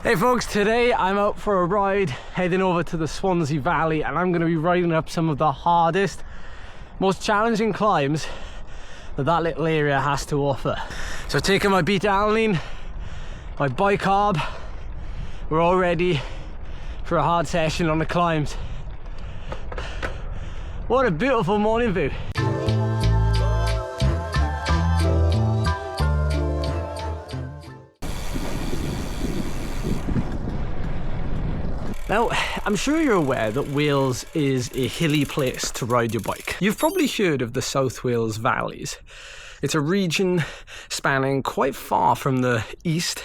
Hey folks, today I'm out for a ride heading over to the Swansea Valley, and I'm going to be riding up some of the hardest, most challenging climbs that little area has to offer. So taking my beta-alanine, my bicarb, we're all ready for a hard session on the climbs. What a beautiful morning view. Now, I'm sure you're aware that Wales is a hilly place to ride your bike. You've probably heard of the South Wales Valleys. It's a region spanning quite far from the east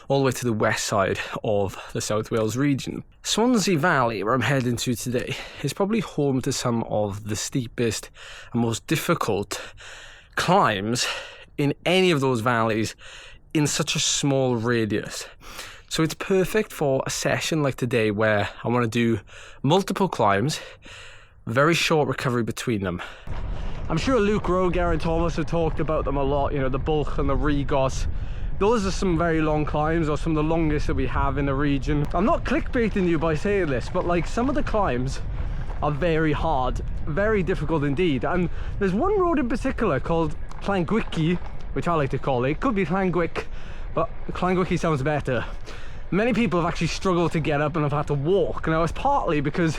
all the way to the west side of the South Wales region. Swansea Valley, where I'm heading to today, is probably home to some of the steepest and most difficult climbs in any of those valleys in such a small radius. So it's perfect for a session like today where I want to do multiple climbs, very short recovery between them. I'm sure Luke Rowe, Geraint Thomas have talked about them a lot, you know, the Bulk and the Regos. Those are some very long climbs, or some of the longest that we have in the region. I'm not clickbaiting you by saying this, but like some of the climbs are very hard, very difficult indeed. And there's one road in particular called Llangwici, which I like to call it. It could be Llangwic, but Llangwici sounds better. Many people have actually struggled to get up and have had to walk. Now, it's partly because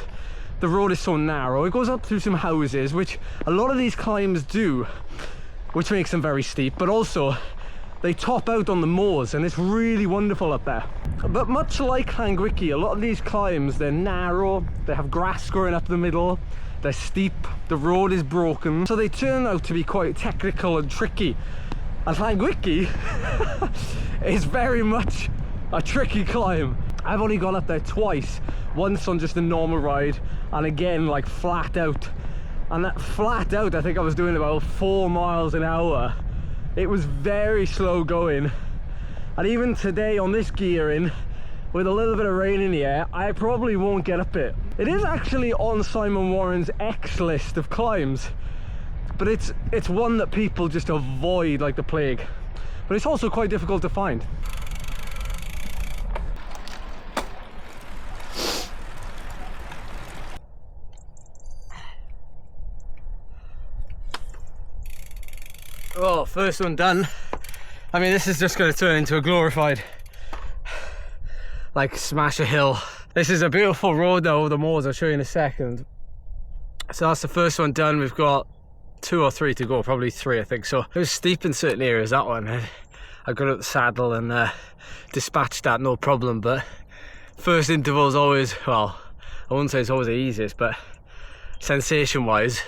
the road is so narrow. It goes up through some houses, which a lot of these climbs do, which makes them very steep, but also they top out on the moors, and it's really wonderful up there. But much like Llangwici, a lot of these climbs, they're narrow, they have grass growing up the middle, they're steep, the road is broken, so they turn out to be quite technical and tricky. And Llangwici is very much a tricky climb. I've only gone up there twice, once on just a normal ride, and again like flat out. And that flat out, I think I was doing about 4 miles an hour. It was very slow going, and even today on this gearing with a little bit of rain in the air, I probably won't get up it. It is actually on Simon Warren's X list of climbs, but it's one that people just avoid like the plague. But it's also quite difficult to find. Oh, first one done. I mean, this is just going to turn into a glorified like smash a hill. This is a beautiful road though over the moors, I'll show you in a second. So that's the first one done. We've got 2 or 3 to go, probably 3 I think. So it was steep in certain areas, that one. I got out the saddle and dispatched that no problem, but first interval is always, well, I wouldn't say it's always the easiest, but sensation wise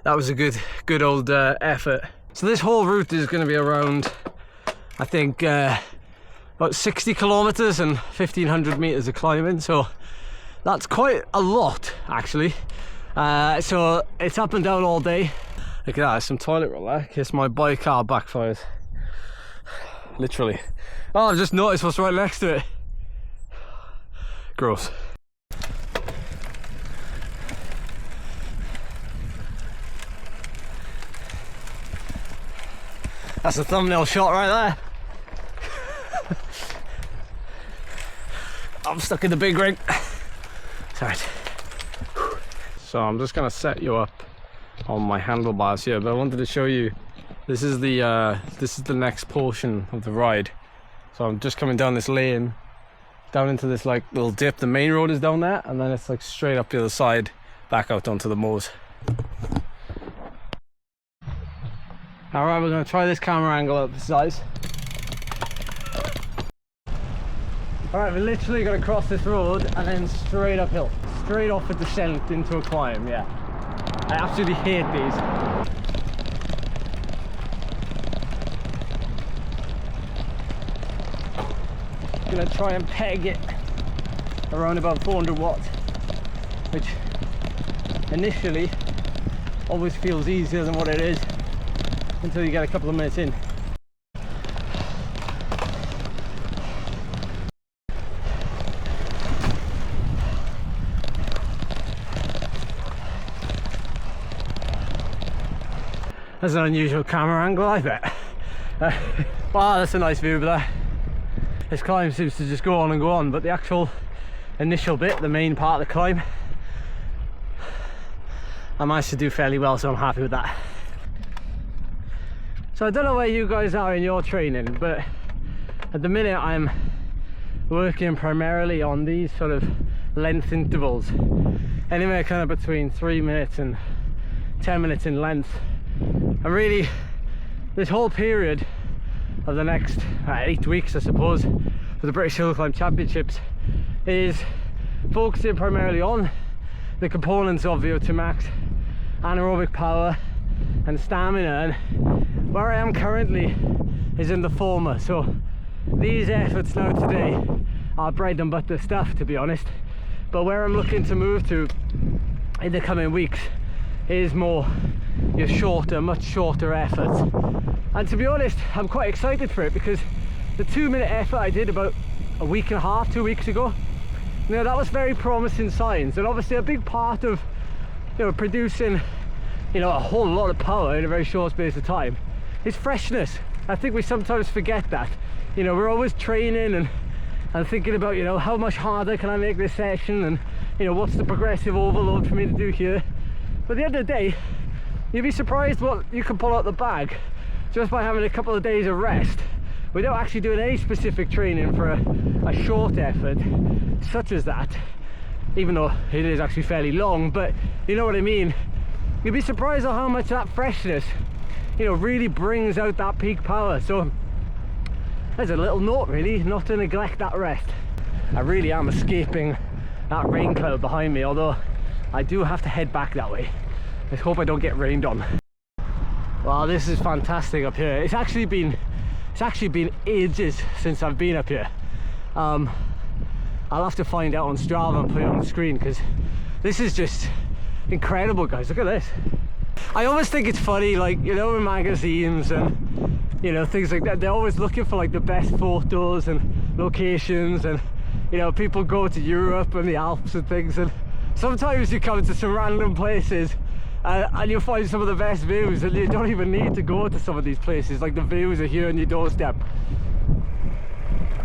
that was a good old effort. So this whole route is going to be around, I think, about 60 kilometers and 1500 meters of climbing, so that's quite a lot actually. So it's up and down all day. Look at that, there's some toilet roll there in case my bicarb backfires. Literally. Oh, I've just noticed what's right next to it. Gross. That's a thumbnail shot right there. I'm stuck in the big ring. Sorry. So I'm just gonna set you up on my handlebars here, but I wanted to show you this is the next portion of the ride. So I'm just coming down this lane down into this like little dip. The main road is down there, and then it's like straight up the other side back out onto the moors. Alright, we're going to try this camera angle up the sides. Alright, we're literally going to cross this road and then straight uphill. Straight off a descent into a climb, yeah. I absolutely hate these. I'm going to try and peg it around about 400 watts, which initially always feels easier than what it is until you get a couple of minutes in. That's an unusual camera angle, I bet. Wow, that's a nice view there. this climb seems to just go on and go on, but the actual initial bit, the main part of the climb, I managed to do fairly well, so I'm happy with that. So I don't know where you guys are in your training, but at the minute I'm working primarily on these sort of length intervals, anywhere kind of between 3 minutes and 10 minutes in length. And really, this whole period of the next 8 weeks, I suppose, for the British Hill Climb Championships is focusing primarily on the components of VO2max, anaerobic power and stamina, and where I am currently is in the former. So these efforts now today are bread and butter stuff, to be honest, but where I'm looking to move to in the coming weeks is more your shorter, much shorter efforts. And to be honest, I'm quite excited for it, because the 2-minute effort I did about a week and a half, 2 weeks ago, you know, that was very promising signs. And obviously a big part of, you know, producing, you know, a whole lot of power in a very short space of time is freshness. I think we sometimes forget that. You know, we're always training and thinking about, you know, how much harder can I make this session, and, you know, what's the progressive overload for me to do here. But at the end of the day, you'd be surprised what you can pull out the bag just by having a couple of days of rest without actually doing any specific training for a short effort such as that, even though it is actually fairly long. But you know what I mean. You'd be surprised at how much that freshness, you know, really brings out that peak power. So there's a little note, really, not to neglect that rest. I really am escaping that rain cloud behind me, although I do have to head back that way. Let's hope I don't get rained on. Wow, this is fantastic up here. It's actually been ages since I've been up here. I'll have to find out on Strava and put it on the screen, because this is just incredible, guys. Look at this. I always think it's funny, like, you know, in magazines and, you know, things like that, they're always looking for like the best photos and locations, and, you know, people go to Europe and the Alps and things, and sometimes you come to some random places and you'll find some of the best views, and you don't even need to go to some of these places. Like, the views are here on your doorstep.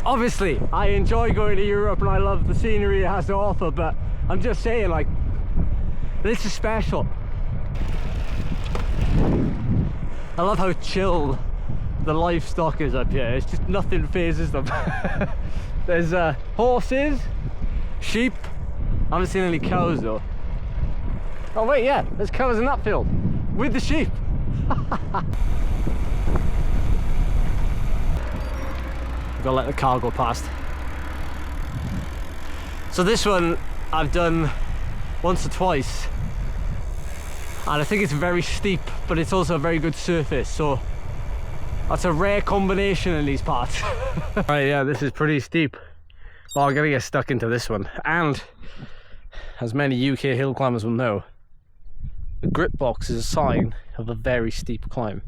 Obviously I enjoy going to Europe and I love the scenery it has to offer, but I'm just saying, like, this is special. I love how chill the livestock is up here. It's just nothing phases them. There's horses, sheep. I haven't seen any cows though. Oh wait, yeah, there's cows in that field with the sheep. Gotta let the car go past. So this one I've done once or twice, and I think it's very steep, but it's also a very good surface, so that's a rare combination in these parts. Right, yeah, this is pretty steep. Well, I'm gonna get stuck into this one, and as many UK hill climbers will know, the grip box is a sign of a very steep climb.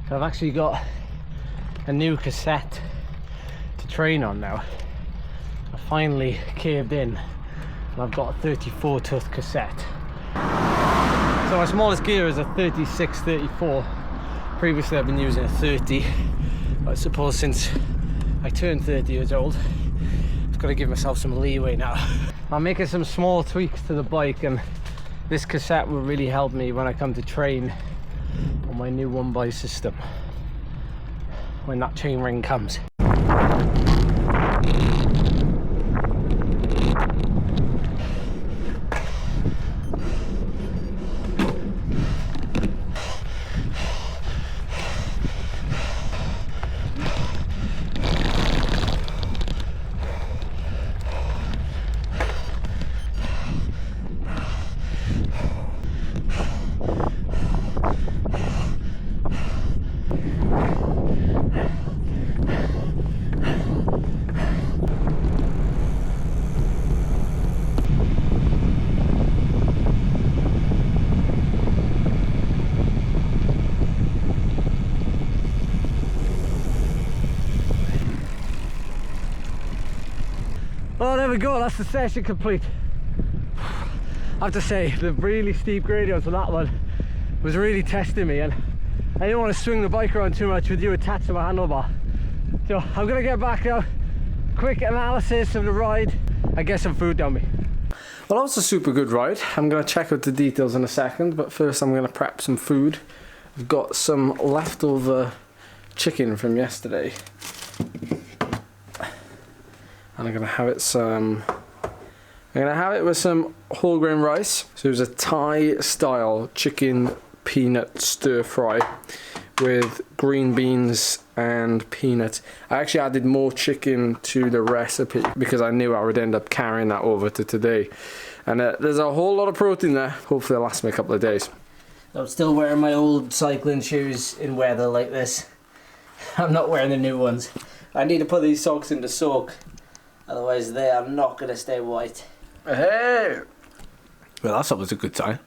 So I've actually got a new cassette to train on now. I finally caved in, and I've got a 34 tooth cassette. So my smallest gear is a 36-34. Previously I've been using a 30, but I suppose since I turned 30 years old, I've got to give myself some leeway now. I'm making some small tweaks to the bike, and this cassette will really help me when I come to train on my new 1x system, when that chain ring comes. Well, there we go, that's the session complete. I have to say, the really steep gradients on that one was really testing me, and I didn't want to swing the bike around too much with you attached to my handlebar. So I'm gonna get back now, quick analysis of the ride, and get some food down me. Well, that was a super good ride. I'm gonna check out the details in a second, but first I'm gonna prep some food. I've got some leftover chicken from yesterday, and I'm gonna have it with some whole grain rice. So it was a Thai style chicken peanut stir fry with green beans and peanuts. I actually added more chicken to the recipe because I knew I would end up carrying that over to today. And there's a whole lot of protein there. Hopefully it'll last me a couple of days. I'm still wearing my old cycling shoes in weather like this. I'm not wearing the new ones. I need to put these socks into soak, otherwise they are not going to stay white. Hey! Well, that's always a good sign.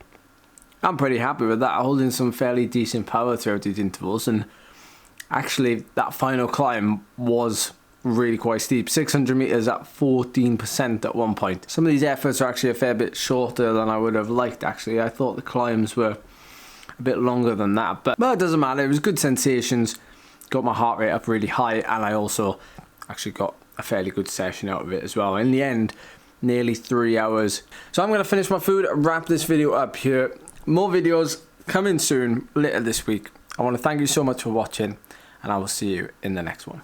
I'm pretty happy with that, holding some fairly decent power throughout these intervals, and actually that final climb was really quite steep. 600 metres at 14% at one point. Some of these efforts are actually a fair bit shorter than I would have liked actually. I thought the climbs were a bit longer than that, but it doesn't matter. It was good sensations, got my heart rate up really high, and I also actually got a fairly good session out of it as well. In the end, nearly 3 hours. So I'm going to finish my food, wrap this video up here. More videos coming soon, later this week. I want to thank you so much for watching, and I will see you in the next one.